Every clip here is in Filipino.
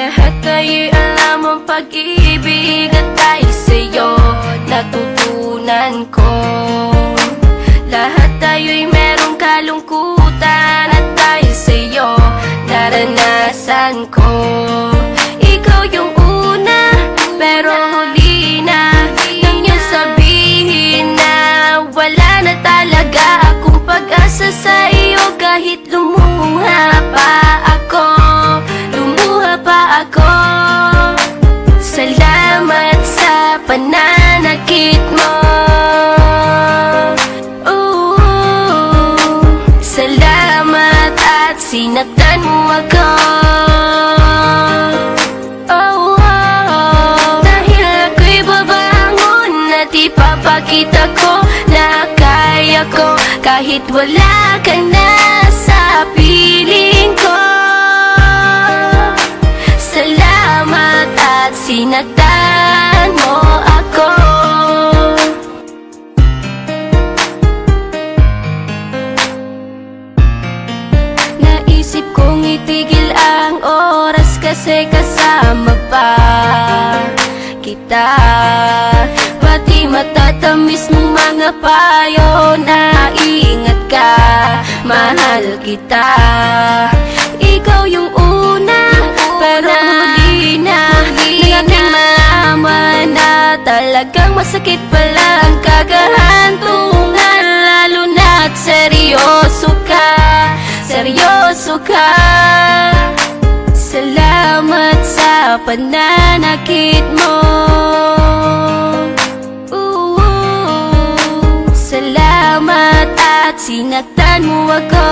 Lahat ay alam ang pag-ibig at dahil sa'yo natutunan ko. Lahat tayo'y merong kalungkutan at dahil sa'yo naranasan ko. Ikaw yung una, pero huli na nang iyong sabihin na wala na talaga akong pag-asa sa iyo. Kahit lumuha pa ako, lumuha pa ako. Salamat sa pananakit mo. Salamat at sinaktan mo ako. Dahil ako'y babangon at ipapakita ko na kaya ko kahit wala ka na sa piling ko. Salamat at sinaktan mo ako. Naisip kong itigil ang oras kasi kasama pa kita. Pati matatamis mong mga payo na ingat ka, mahal kita. Ikaw yung una, pero huli na nang aking malaman na talagang masakit pala ang kagahantungan. Lalo na't seryoso ka, seryoso ka. Salamat sa pananakit mo. Salamat at sinaktan mo ako.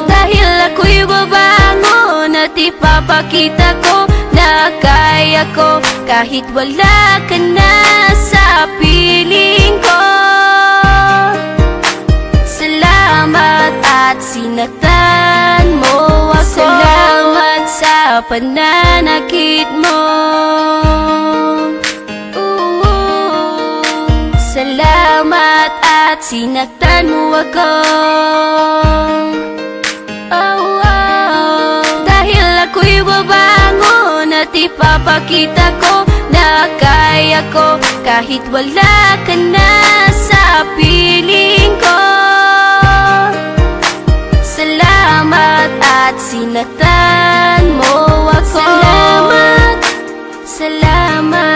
Dahil ako'y babangon at ipapakita ko na kaya ko kahit wala ka na sa piling ko. Salamat at sinaktan mo ako. Salamat sa pananakit mo. Salamat at sinaktan mo ako. Dahil ako'y babangon at ipapakita ko na kaya ko kahit wala ka na sa piling ko. Salamat at sinaktan mo ako. Salamat, salamat.